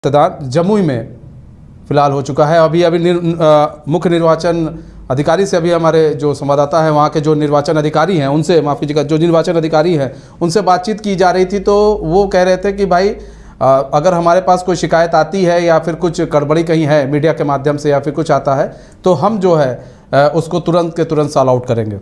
मतदान जमुई में फिलहाल हो चुका है। अभी अभी मुख्य निर्वाचन अधिकारी से अभी हमारे जो संवाददाता हैं वहाँ के जो निर्वाचन अधिकारी हैं उनसे, माफ़ कीजिएगा, जो निर्वाचन अधिकारी हैं उनसे बातचीत की जा रही थी। तो वो कह रहे थे कि भाई अगर हमारे पास कोई शिकायत आती है या फिर कुछ गड़बड़ी कहीं है मीडिया के माध्यम से या फिर कुछ आता है तो हम जो है उसको तुरंत के तुरंत सॉल्व आउट करेंगे।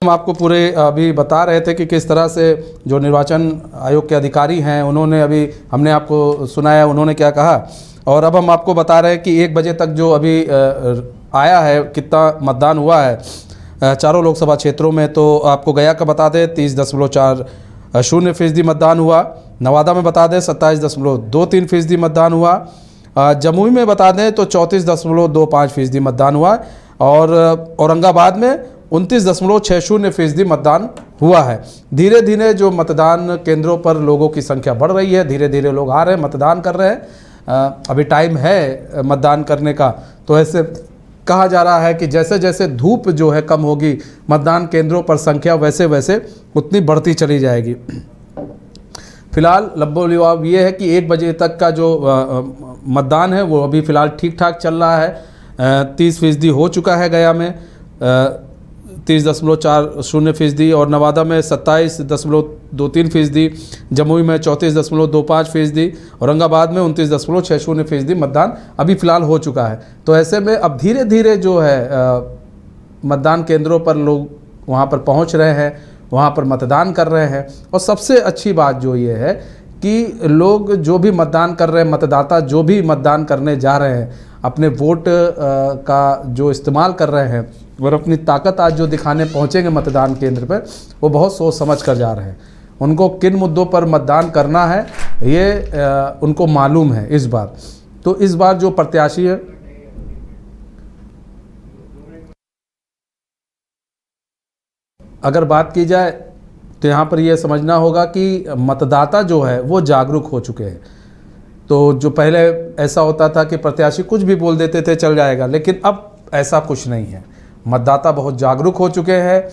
हम आपको पूरे अभी बता रहे थे कि किस तरह से जो निर्वाचन आयोग के अधिकारी हैं उन्होंने, अभी हमने आपको सुनाया उन्होंने क्या कहा, और अब हम आपको बता रहे हैं कि 1 बजे तक जो अभी आया है कितना मतदान हुआ है चारों लोकसभा क्षेत्रों में। तो आपको गया का बता दें 30.40% मतदान हुआ, नवादा में बता दें 27.23% मतदान हुआ, जमुई में बता दें तो 34.25% मतदान हुआ, और औरंगाबाद में 29.60% मतदान हुआ है। धीरे धीरे जो मतदान केंद्रों पर लोगों की संख्या बढ़ रही है, धीरे धीरे लोग आ रहे हैं, मतदान कर रहे हैं। अभी टाइम है मतदान करने का, तो ऐसे कहा जा रहा है कि जैसे जैसे धूप जो है कम होगी मतदान केंद्रों पर संख्या वैसे वैसे उतनी बढ़ती चली जाएगी। फिलहाल लब्बो-लिबाब ये है कि 1 बजे तक का जो मतदान है वो अभी फ़िलहाल ठीक ठाक चल रहा है। 30% हो चुका है गया में 30.40%, और नवादा में 27.23%, जमुई में 34.25%, औरंगाबाद में 29.60% मतदान अभी फ़िलहाल हो चुका है। तो ऐसे में अब धीरे धीरे जो है मतदान केंद्रों पर लोग वहाँ पर पहुँच रहे हैं, वहाँ पर मतदान कर रहे हैं। और सबसे अच्छी बात जो ये है कि लोग जो भी मतदान कर रहे हैं, मतदाता जो भी मतदान करने जा रहे हैं, अपने वोट का जो इस्तेमाल कर रहे हैं और अपनी ताकत आज जो दिखाने पहुंचेंगे मतदान केंद्र पर, वो बहुत सोच समझ कर जा रहे हैं। उनको किन मुद्दों पर मतदान करना है ये उनको मालूम है इस बार। तो इस बार जो प्रत्याशी है, अगर बात की जाए तो यहाँ पर यह समझना होगा कि मतदाता जो है वो जागरूक हो चुके हैं। तो जो पहले ऐसा होता था कि प्रत्याशी कुछ भी बोल देते थे चल जाएगा, लेकिन अब ऐसा कुछ नहीं है। मतदाता बहुत जागरूक हो चुके हैं,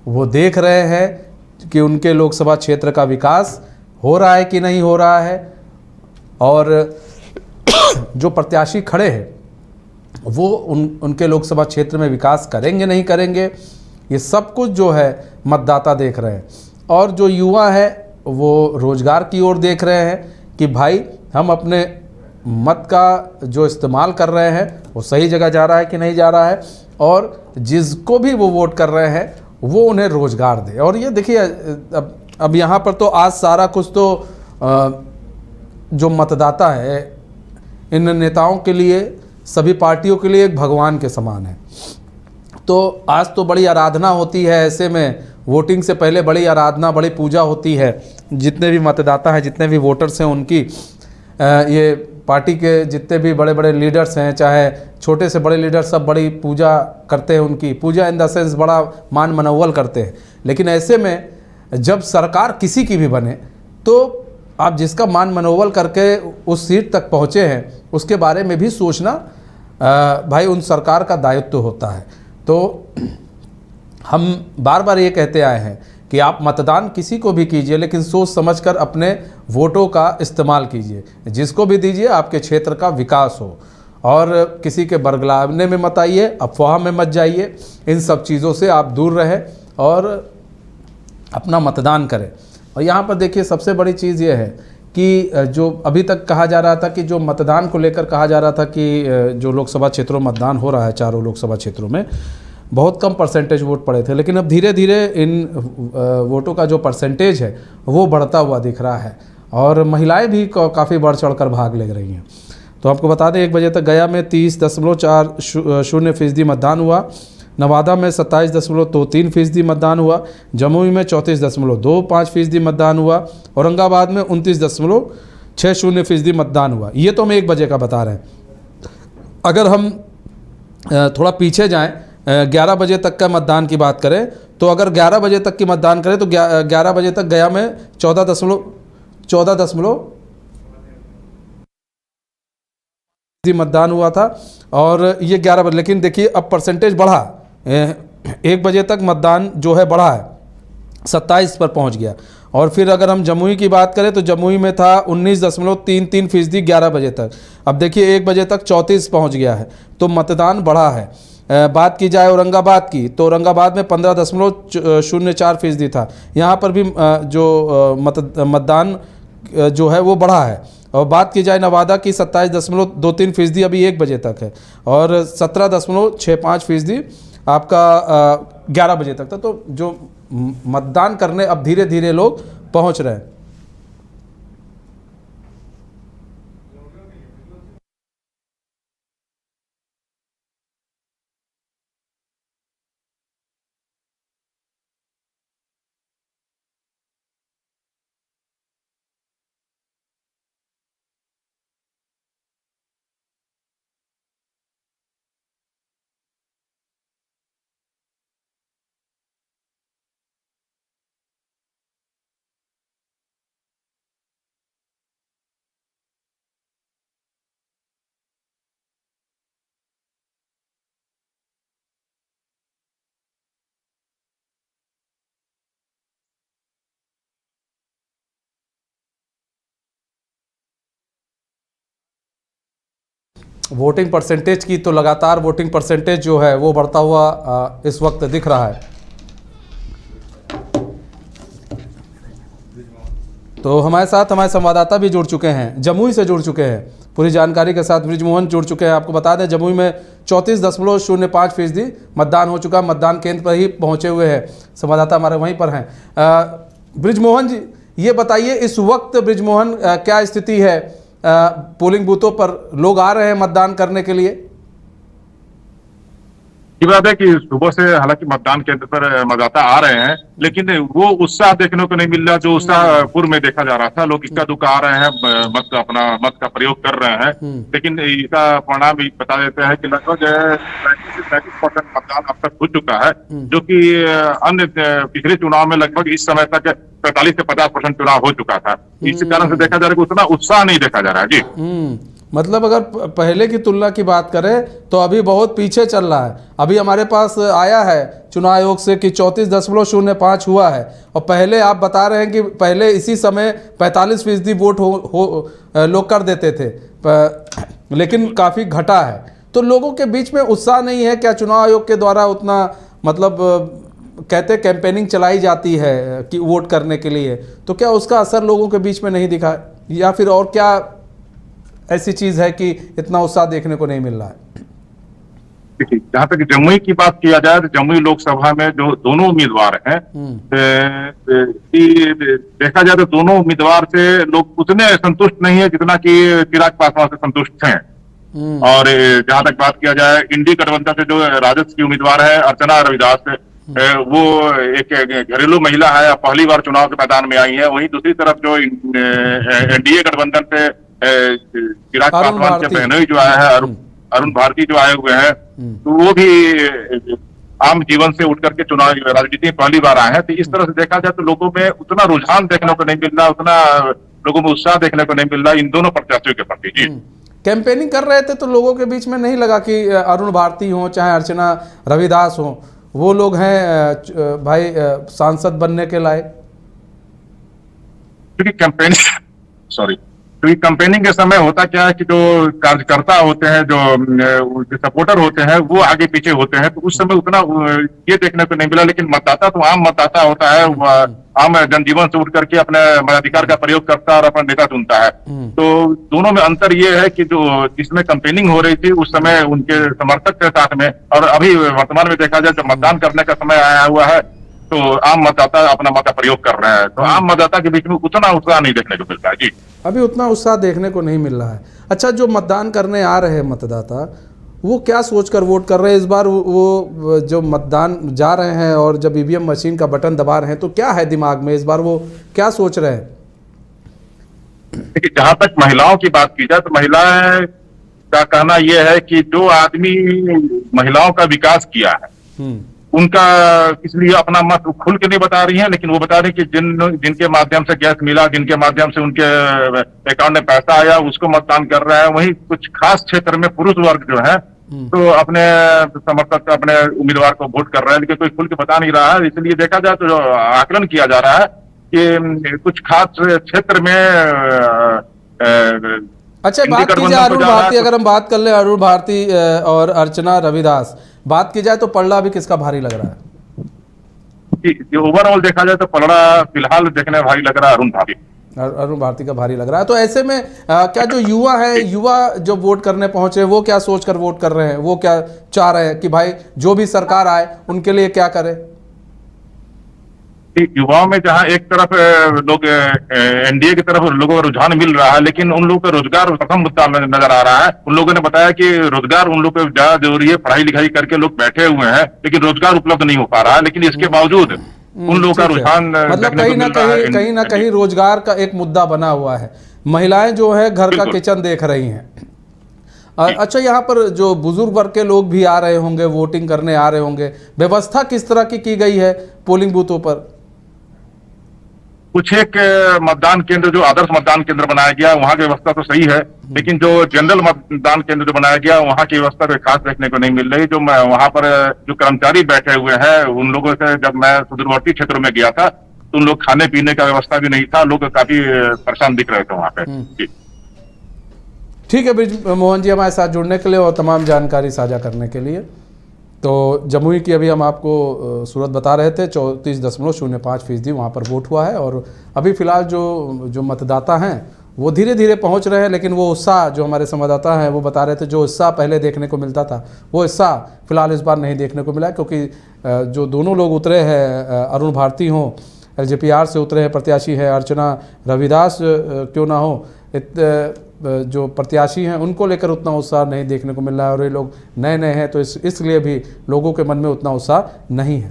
वो देख रहे हैं कि उनके लोकसभा क्षेत्र का विकास हो रहा है कि नहीं हो रहा है, और जो प्रत्याशी खड़े हैं वो उनके लोकसभा क्षेत्र में विकास करेंगे नहीं करेंगे, ये सब कुछ जो है मतदाता देख रहे हैं। और जो युवा है वो रोज़गार की ओर देख रहे हैं कि भाई हम अपने मत का जो इस्तेमाल कर रहे हैं वो सही जगह जा रहा है कि नहीं जा रहा है, और जिसको भी वो वोट कर रहे हैं वो उन्हें रोज़गार दे। और ये देखिए अब यहाँ पर तो आज सारा कुछ तो जो मतदाता है इन नेताओं के लिए, सभी पार्टियों के लिए एक भगवान के समान है। तो आज तो बड़ी आराधना होती है, ऐसे में वोटिंग से पहले बड़ी आराधना, बड़ी पूजा होती है। जितने भी मतदाता हैं, जितने भी वोटर्स हैं, उनकी ये पार्टी के जितने भी बड़े बड़े लीडर्स हैं, चाहे छोटे से बड़े लीडर, सब बड़ी पूजा करते हैं। उनकी पूजा इन द सेंस बड़ा मान मनौवल करते हैं। लेकिन ऐसे में जब सरकार किसी की भी बने तो आप जिसका मान मनौवल करके उस सीट तक पहुँचे हैं उसके बारे में भी सोचना भाई उन सरकार का दायित्व होता है। तो हम बार बार ये कहते आए हैं कि आप मतदान किसी को भी कीजिए, लेकिन सोच समझकर अपने वोटों का इस्तेमाल कीजिए। जिसको भी दीजिए आपके क्षेत्र का विकास हो, और किसी के बरगलाने में मत आइए, अफवाह में मत जाइए। इन सब चीज़ों से आप दूर रहें और अपना मतदान करें। और यहाँ पर देखिए सबसे बड़ी चीज़ ये है कि जो अभी तक कहा जा रहा था कि जो मतदान को लेकर कहा जा रहा था कि जो लोकसभा क्षेत्रों में मतदान हो रहा है, चारों लोकसभा क्षेत्रों में बहुत कम परसेंटेज वोट पड़े थे, लेकिन अब धीरे धीरे इन वोटों का जो परसेंटेज है वो बढ़ता हुआ दिख रहा है, और महिलाएं भी काफ़ी बढ़ चढ़ कर भाग ले रही हैं। तो आपको बता दें 1 बजे तक गया में 30.40% मतदान हुआ, नवादा में 27.23% मतदान हुआ, जमुई में 34.25% मतदान हुआ, औरंगाबाद में 29.60% मतदान हुआ। ये तो हम 1 बजे का बता रहे हैं। अगर हम थोड़ा पीछे जाएं, 11 बजे तक का मतदान की बात करें, तो अगर 11 बजे तक की मतदान करें तो 11 बजे तक गया में 14.14 मतदान हुआ था, और ये 11 बजे, लेकिन देखिए अब परसेंटेज बढ़ा 1 बजे तक मतदान जो है बढ़ा है, 27 पर पहुंच गया। और फिर अगर हम जमुई की बात करें तो जमुई में था 19.33% 11 बजे तक। अब देखिए 1 बजे तक 34 पहुंच गया है, तो मतदान बढ़ा है। बात की जाए औरंगाबाद की, तो औरंगाबाद में 15.04% था। यहाँ पर भी जो मतदान जो है वो बढ़ा है। और बात की जाए नवादा की, 27.23% अभी 1 बजे तक है, और 17.65% आपका 11 बजे तक था। तो जो मतदान करने अब धीरे धीरे लोग पहुंच रहे हैं। वोटिंग परसेंटेज की तो लगातार वोटिंग परसेंटेज जो है वो बढ़ता हुआ इस वक्त दिख रहा है। तो हमारे साथ हमारे संवाददाता भी जुड़ चुके हैं, जमुई से जुड़ चुके हैं, पूरी जानकारी के साथ बृजमोहन जुड़ चुके हैं। आपको बता दें जमुई में 34.05% मतदान हो चुका, मतदान केंद्र पर ही पहुंचे हुए हैं संवाददाता हमारे वहीं पर हैं। बृजमोहन जी, ये बताइए इस वक्त बृजमोहन क्या स्थिति है, पोलिंग बूथों पर लोग आ रहे हैं मतदान करने के लिए? ये बात है कि सुबह से हालांकि मतदान केंद्र पर मतदाता आ रहे हैं, लेकिन वो उत्साह देखने को नहीं मिल रहा जो उत्साह पूर्व में देखा जा रहा था। लोग इक्का दुक्का आ रहे हैं, मत का प्रयोग कर रहे हैं, लेकिन इसका परिणाम भी बता देते हैं कि लगभग 35% मतदान अब तक हो चुका है, जो कि अन्य पिछले चुनाव में लगभग इस समय तक 45 से 50% चुनाव हो चुका था। इस कारण से देखा जा रहा है कि उतना उत्साह नहीं देखा जा रहा है। जी, मतलब अगर पहले की तुलना की बात करें तो अभी बहुत पीछे चल रहा है। अभी हमारे पास आया है चुनाव आयोग से कि 34.05 हुआ है, और पहले आप बता रहे हैं कि पहले इसी समय 45% वोट लोग कर देते थे, लेकिन काफ़ी घटा है। तो लोगों के बीच में उत्साह नहीं है क्या? चुनाव आयोग के द्वारा उतना मतलब कहते कैंपेनिंग चलाई जाती है कि वोट करने के लिए, तो क्या उसका असर लोगों के बीच में नहीं दिखा, या फिर और क्या ऐसी चीज है कि इतना उत्साह देखने को नहीं मिल रहा है? देखिए, जहां तक जमुई की बात किया जाए तो जमुई लोकसभा में जो दोनों उम्मीदवार हैं, देखा जाए तो दोनों उम्मीदवार से लोग उतने संतुष्ट नहीं है जितना कि चिराग पासवान से संतुष्ट हैं। और जहां तक बात किया जाए इंडी गठबंधन से जो राजद की उम्मीदवार है अर्चना रविदास, वो एक घरेलू महिला है, पहली बार चुनाव के मैदान में आई है। वहीं दूसरी तरफ जो एनडीए गठबंधन से चिराग पासवान के बहनोई जो आया है, अरुण भारती जो आए हुए हैं, तो वो भी आम जीवन से उठ करके चुनाव राजनीति में पहली बार आए हैं। तो इस तरह से देखा जाए तो लोगों में उतना रुझान देखने को नहीं मिल रहा, उतना लोगों में उत्साह देखने को नहीं मिल रहा इन दोनों प्रत्याशियों के प्रति। जी, कैंपेनिंग कर रहे थे तो लोगों के बीच में नहीं लगा कि अरुण भारती हो चाहे अर्चना रविदास हो, वो लोग हैं भाई सांसद बनने के लायक? क्योंकि कैंपेनिंग के समय होता क्या है कि जो कार्यकर्ता होते हैं, जो सपोर्टर होते हैं, वो आगे पीछे होते हैं, तो उस समय उतना ये देखने को नहीं मिला। लेकिन मतदाता तो आम मतदाता होता है, आम जनजीवन से उठ करके अपने मताधिकार का प्रयोग करता है और अपना नेता चुनता है। तो दोनों में अंतर ये है कि जो जिसमें कैंपेनिंग हो रही थी उस समय उनके समर्थक के साथ में, और अभी वर्तमान में देखा जाए जब मतदान करने का समय आया हुआ है तो आम मतदाता अपना मत का प्रयोग कर रहे हैं, तो आम मतदाता के बीच में उतना उत्साह नहीं देखने को मिलता है। जी, अभी उतना उत्साह देखने को नहीं मिल रहा है। अच्छा, जो मतदान करने आ रहे हैं मतदाता, वो क्या सोचकर वोट कर रहे हैं इस बार? वो जो मतदान जा रहे हैं और जब ईवीएम मशीन का बटन दबा रहे हैं तो क्या है दिमाग में इस बार, वो क्या सोच रहे हैं? देखिए, जहां तक महिलाओं की बात की जाए तो महिलाएं का कहना यह है कि जो आदमी महिलाओं का विकास किया है उनका इसलिए अपना मत खुल के नहीं बता रही हैं, लेकिन वो बता रही कि जिनके माध्यम से गैस मिला, जिनके माध्यम से उनके अकाउंट में पैसा आया, उसको मतदान कर रहा है। वहीं कुछ खास क्षेत्र में पुरुष वर्ग जो है तो अपने समर्थक अपने उम्मीदवार को वोट कर रहे हैं, लेकिन कोई खुल के बता नहीं रहा है। इसलिए देखा जाए तो जो आकलन किया जा रहा है कि कुछ खास क्षेत्र में अच्छा, इंडी बात की जाए गठबंधन को अरुण जा रहा है भारती, अगर हम बात कर ले अरुण भारती और अर्चना रविदास, बात की जाए तो पलड़ा भी किसका भारी लग रहा है? जो ओवरऑल देखा जाए तो पलड़ा फिलहाल देखने में भारी लग रहा है अरुण भारती। अरुण भारती का भारी लग रहा है। तो ऐसे में क्या जो युवा है, युवा जो वोट करने पहुंचे, वो क्या सोचकर वोट कर रहे हैं? वो क्या चाह रहे हैं कि भाई जो भी सरकार आए उनके लिए क्या करे? युवाओं में जहां एक तरफ लोग एनडीए की तरफ लोगों का रुझान मिल रहा है, लेकिन उन लोगों का रोजगार प्रथम मुद्दा नजर आ रहा है। उन लोगों ने बताया कि रोजगार उन लोगों को ज्यादा जरूरी है। पढ़ाई लिखाई करके लोग बैठे हुए हैं, लेकिन रोजगार उपलब्ध नहीं हो पा रहा है। लेकिन इसके बावजूद उन लोगों का रुझान मतलब कहीं ना कहीं रोजगार का एक मुद्दा बना हुआ है। महिलाएं जो है घर का किचन देख रही हैं। अच्छा, यहाँ पर जो बुजुर्ग वर्ग के लोग भी आ रहे होंगे, वोटिंग करने आ रहे होंगे, व्यवस्था किस तरह की गई है पोलिंग बूथों पर? कुछ एक मतदान केंद्र जो आदर्श मतदान केंद्र बनाया गया, वहां की व्यवस्था तो सही है, लेकिन जो जनरल मतदान केंद्र जो बनाया गया, वहां की व्यवस्था कोई खास देखने को नहीं मिल रही। जो वहां पर जो कर्मचारी बैठे हुए हैं, उन लोगों से जब मैं सुदूरवर्ती क्षेत्रों में गया था तो उन लोग खाने पीने का व्यवस्था भी नहीं था। लोग काफी परेशान दिख रहे थे वहां पे। जी ठीक है ब्रिज मोहन जी, हमारे साथ जुड़ने के लिए और तमाम जानकारी साझा करने के लिए। तो जमुई की अभी हम आपको सूरत बता रहे थे, 34.05% वहाँ पर वोट हुआ है। और अभी फ़िलहाल जो मतदाता हैं वो धीरे धीरे पहुँच रहे हैं, लेकिन वो उत्साह जो हमारे संवाददाता हैं वो बता रहे थे, जो उत्साह पहले देखने को मिलता था वो उत्साह फ़िलहाल इस बार नहीं देखने को मिला। क्योंकि जो दोनों लोग उतरे हैं, अरुण भारती हों, एलजेपीआर से उतरे हैं प्रत्याशी हैं, अर्चना रविदास क्यों ना हो, जो प्रत्याशी हैं उनको लेकर उतना उत्साह नहीं देखने को मिल रहा है। और ये लोग नए नए हैं तो इसलिए भी लोगों के मन में उतना उत्साह नहीं है।